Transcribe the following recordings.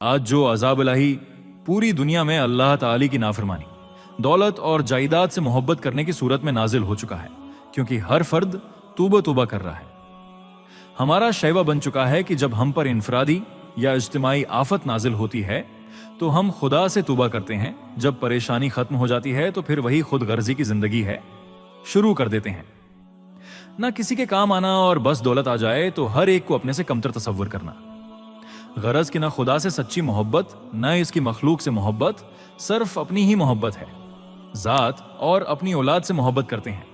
आज जो अज़ाब इलाही पूरी दुनिया में अल्लाह ताली की नाफरमानी, दौलत और जायदाद से मोहब्बत करने की सूरत में नाजिल हो चुका है, क्योंकि हर फर्द तूबा तूबा कर रहा है। हमारा शैवा बन चुका है कि जब हम पर इनफरादी या इज्तिमाई आफत नाजिल होती है तो हम खुदा से तूबा करते हैं। जब परेशानी खत्म हो जाती है तो फिर वही खुद गर्जी की जिंदगी है शुरू कर देते हैं। ना किसी के काम आना और बस दौलत आ जाए तो हर एक को अपने से कमतर तसव्वुर करना। गरज कि ना खुदा से सच्ची मोहब्बत, न इसकी मखलूक से मोहब्बत, सिर्फ अपनी ही मोहब्बत है। जात और अपनी औलाद से मोहब्बत करते हैं,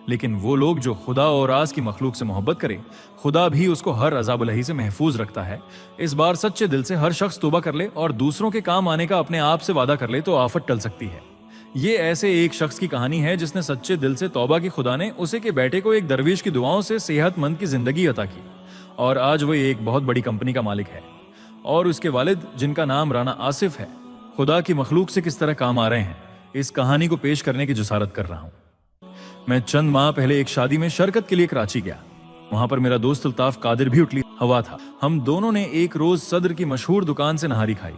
लेकिन वो लोग जो खुदा और आस की मखलूक से मोहब्बत करे, खुदा भी उसको हर अज़ाब-उलही से महफूज रखता है। इस बार सच्चे दिल से हर शख्स तौबा कर ले और दूसरों के काम आने का अपने आप से वादा कर ले तो आफत टल सकती है। ये ऐसे एक शख्स की कहानी है जिसने सच्चे दिल से तौबा की। खुदा ने उसे के बेटे को एक दरवेश की दुआओं से सेहतमंद की जिंदगी अता की और आज वो एक बहुत बड़ी कंपनी का मालिक है। और उसके वालिद, जिनका नाम राना आसिफ है, खुदा की मखलूक से किस तरह काम आ रहे हैं, इस कहानी को पेश करने की जसारत कर रहा हूं। मैं चंद माह पहले एक शादी में शिरकत के लिए कराची गया। वहां पर मेरा दोस्त अल्ताफ कादिर भी उठली हवा था। हम दोनों ने एक रोज सदर की मशहूर दुकान से नहारी खाई,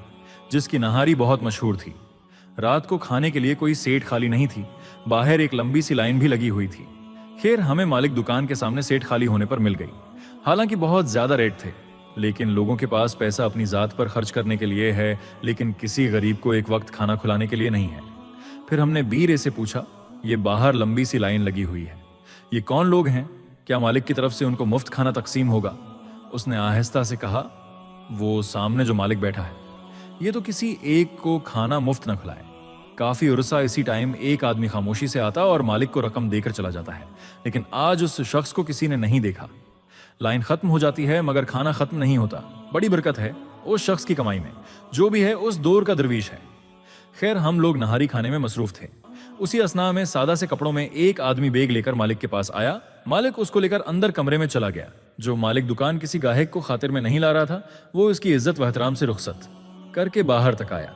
जिसकी नहारी बहुत मशहूर थी। रात को खाने के लिए कोई सेट खाली नहीं थी। बाहर एक लंबी सी लाइन भी लगी हुई थी। खैर, हमें मालिक दुकान के सामने सेट खाली होने पर मिल गई। हालांकि बहुत ज्यादा रेट थे, लेकिन लोगों के पास पैसा अपनी जात पर खर्च करने के लिए है, लेकिन किसी गरीब को एक वक्त खाना खिलाने के लिए नहीं है। फिर हमने बीरे से पूछा, ये बाहर लंबी सी लाइन लगी हुई है, ये कौन लोग हैं? क्या मालिक की तरफ से उनको मुफ्त खाना तकसीम होगा? उसने आहिस्ता से कहा, वो सामने जो मालिक बैठा है, ये तो किसी एक को खाना मुफ्त न खिलाए। काफी उर्सा इसी टाइम एक आदमी खामोशी से आता और मालिक को रकम देकर चला जाता है, लेकिन आज उस शख्स को किसी ने नहीं देखा। लाइन खत्म हो जाती है मगर खाना खत्म नहीं होता। बड़ी बरकत है उस शख्स की कमाई में, जो भी है उस दौर का दरवीश है। खैर, हम लोग नहारी खाने में मसरूफ थे। उसी असना में सादा से कपड़ों में एक आदमी बैग लेकर मालिक के पास आया। मालिक उसको लेकर अंदर कमरे में चला गया। जो मालिक दुकान किसी गाहक को खातिर में नहीं ला रहा था, वो उसकी इज्जत व एहतराम से रुखसत करके बाहर तक आया।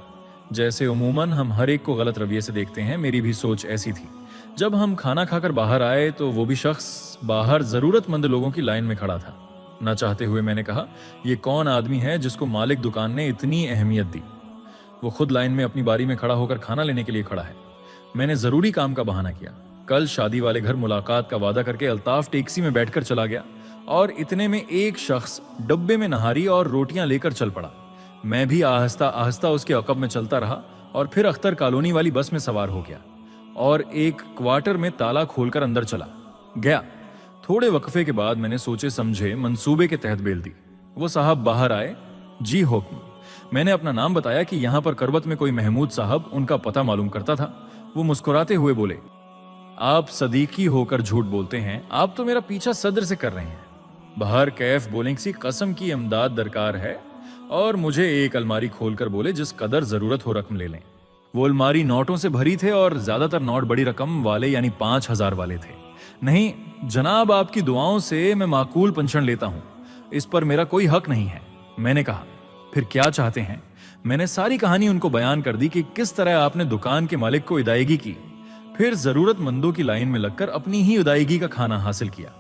जैसे उमूमन हम हर एक को गलत रवैये से देखते हैं, मेरी भी सोच ऐसी थी। जब हम खाना खाकर बाहर आए तो वो भी शख्स बाहर जरूरतमंद लोगों की लाइन में खड़ा था। ना चाहते हुए मैंने कहा, ये कौन आदमी है जिसको मालिक दुकान ने इतनी अहमियत दी? वो खुद लाइन में अपनी बारी में खड़ा होकर खाना लेने के लिए खड़ा है। मैंने जरूरी काम का बहाना किया। कल शादी वाले घर मुलाकात का वादा करके अल्ताफ टैक्सी में बैठकर चला गया और इतने में एक शख्स डब्बे में नहारी और रोटियां लेकर चल पड़ा। मैं भी आहिस्ता आहिस्ता उसके अकब में चलता रहा और फिर अख्तर कॉलोनी वाली बस में सवार हो गया और एक क्वार्टर में ताला खोलकर अंदर चला गया। थोड़े वक्फे के बाद मैंने सोचे समझे मंसूबे के तहत बेल दी। वो साहब बाहर आए। जी हुक्म। मैंने अपना नाम बताया कि यहाँ पर करबत में कोई महमूद साहब उनका पता मालूम करता था। वो मुस्कुराते हुए बोले, आप सदीकी होकर झूठ बोलते हैं, आप तो मेरा पीछा सदर से कर रहे हैं। बाहर कैफ बोलें सी कसम की इमदाद दरकार है और मुझे एक अलमारी खोलकर बोले, जिस कदर जरूरत हो रकम ले लें। वो अलमारी नोटों से भरी थे और ज्यादातर नोट बड़ी रकम वाले यानी 5000 वाले थे। नहीं जनाब, आपकी दुआओं से मैं माकूल पेंशन लेता हूं, इस पर मेरा कोई हक नहीं है। मैंने कहा, फिर क्या चाहते हैं? मैंने सारी कहानी उनको बयान कर दी कि किस तरह आपने दुकान के मालिक को इदायगी की, फिर जरूरतमंदों की लाइन में लगकर अपनी ही इदायगी का खाना हासिल किया।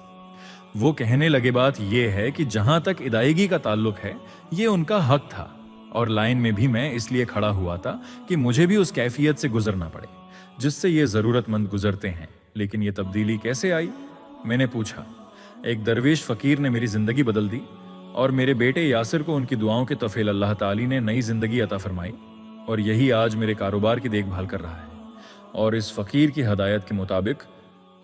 वो कहने लगे, बात यह है कि जहां तक इदायगी का ताल्लुक है, ये उनका हक था और लाइन में भी मैं इसलिए खड़ा हुआ था कि मुझे भी उस कैफियत से गुजरना पड़े जिससे ये जरूरतमंद गुजरते हैं। लेकिन ये तब्दीली कैसे आई? मैंने पूछा। एक दरवेश फकीर ने मेरी जिंदगी बदल दी और मेरे बेटे यासिर को उनकी दुआओं के तफेल अल्लाह ताली ने नई जिंदगी अता फरमाई और यही आज मेरे कारोबार की देखभाल कर रहा है। और इस फकीर की हदायत के मुताबिक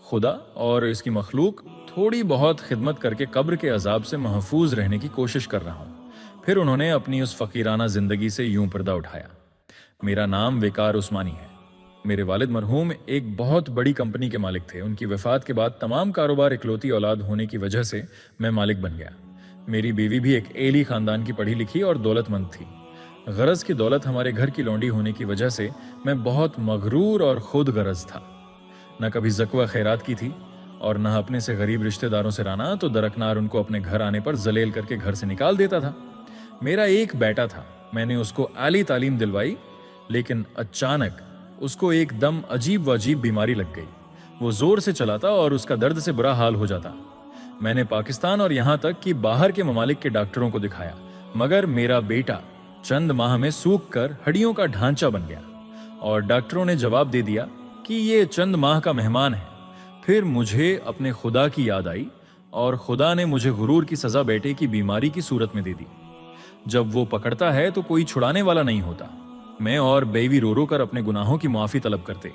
खुदा और इसकी मखलूक थोड़ी बहुत खिदमत करके कब्र के अजाब से महफूज रहने की कोशिश कर रहा हूँ। फिर उन्होंने अपनी उस फकीराना जिंदगी से यूं पर्दा उठाया। मेरा नाम विकार उस्मानी है। मेरे वालिद मरहूम एक बहुत बड़ी कंपनी के मालिक थे। उनकी वफात के बाद तमाम कारोबार इकलौती औलाद होने की वजह से मैं मालिक बन गया। मेरी बीवी भी एक एली खानदान की पढ़ी लिखी और दौलतमंद थी। गरज की दौलत हमारे घर की लौंडी होने की वजह से मैं बहुत मगरूर और खुद गरज था। न कभी ज़कवा खैरात की थी और न अपने से गरीब रिश्तेदारों से राना, तो दरकनार उनको अपने घर आने पर जलेल करके घर से निकाल देता था। मेरा एक बेटा था, मैंने उसको आली तालीम दिलवाई, लेकिन अचानक उसको एकदम अजीब वजीब बीमारी लग गई। वो जोर से चलाता और उसका दर्द से बुरा हाल हो जाता। मैंने पाकिस्तान और यहाँ तक कि बाहर के ममालिक के डॉक्टरों को दिखाया, मगर मेरा बेटा चंद माह में सूख कर हड्डियों का ढांचा बन गया और डॉक्टरों ने जवाब दे दिया कि ये चंद माह का मेहमान है। फिर मुझे अपने खुदा की याद आई और खुदा ने मुझे गुरूर की सजा बेटे की बीमारी की सूरत में दे दी। जब वो पकड़ता है तो कोई छुड़ाने वाला नहीं होता। मैं और बेवी रो रो कर अपने गुनाहों की माफी तलब करते।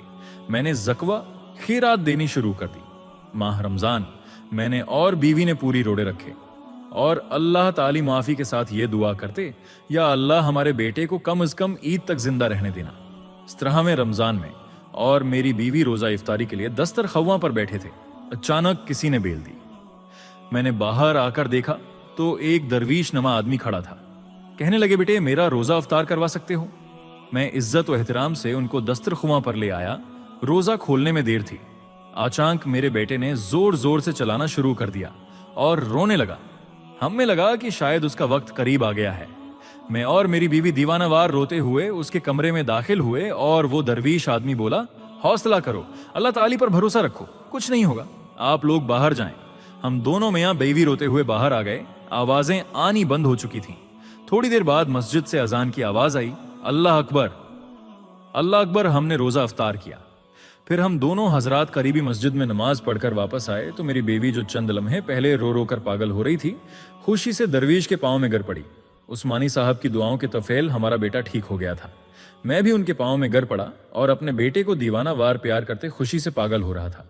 मैंने जकवा खीरात देनी शुरू कर दी। माह रमजान मैंने और बीवी ने पूरी रोड़े रखे और अल्लाह ताली माफी के साथ ये दुआ करते, या अल्लाह हमारे बेटे को कम से कम ईद तक जिंदा रहने देना। इस तरह में रमजान में और मेरी बीवी रोजा इफ्तारी के लिए दस्तर खवा पर बैठे थे। अचानक किसी ने बेल दी। मैंने बाहर आकर देखा तो एक दरवीश नमा आदमी खड़ा था। कहने लगे, बेटे मेरा रोजा अफ्तार करवा सकते हो? मैं इज्जत व एहतराम से उनको दस्तर खुआ पर ले आया। रोजा खोलने में देर थी। अचानक मेरे बेटे ने जोर जोर से चलाना शुरू कर दिया और रोने लगा। हमें लगा कि शायद उसका वक्त करीब आ गया है। मैं और मेरी बीवी दीवानावार रोते हुए उसके कमरे में दाखिल हुए और वो दरवीश आदमी बोला, हौसला करो, अल्लाह ताली पर भरोसा रखो, कुछ नहीं होगा, आप लोग बाहर जाएं। हम दोनों मियाँ बेवी रोते हुए बाहर आ गए। आवाजें आनी बंद हो चुकी थीं। थोड़ी देर बाद मस्जिद से अजान की आवाज आई, अल्लाह अकबर, अल्लाह अकबर। हमने रोजा अफ्तार किया। फिर हम दोनों हजरात करीबी मस्जिद में नमाज पढ़कर वापस आए तो मेरी बेवी, जो चंद लम्हे पहले रो रो कर पागल हो रही थी, खुशी से दरवीश के पांव में गिर पड़ी। उस्मानी साहब की दुआओं के तफेल हमारा बेटा ठीक हो गया था। मैं भी उनके पांव में गिर पड़ा और अपने बेटे को दीवाना वार प्यार करते खुशी से पागल हो रहा था।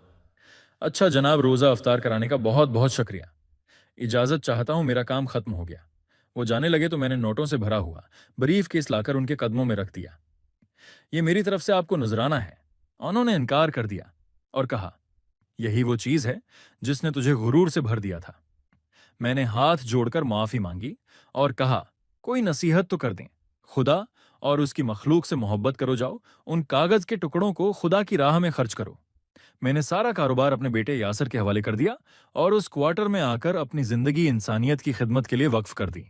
अच्छा जनाब, रोजा अफ्तार कराने का बहुत बहुत शुक्रिया। इजाजत चाहता हूं, मेरा काम खत्म हो गया। वो जाने लगे तो मैंने नोटों से भरा हुआ ब्रीफ केस लाकर उनके कदमों में रख दिया। ये मेरी तरफ से आपको नजराना है। उन्होंने इनकार कर दिया और कहा, यही वो चीज है जिसने तुझे गुरूर से भर दिया था। मैंने हाथ जोड़कर माफी मांगी और कहा, कोई नसीहत तो कर दें, खुदा और उसकी मखलूक से मोहब्बत करो, जाओ उन कागज के टुकड़ों को खुदा की राह में खर्च करो। मैंने सारा कारोबार अपने बेटे यासर के हवाले कर दिया और उस क्वार्टर में आकर अपनी जिंदगी इंसानियत की खिदमत के लिए वक्फ कर दी।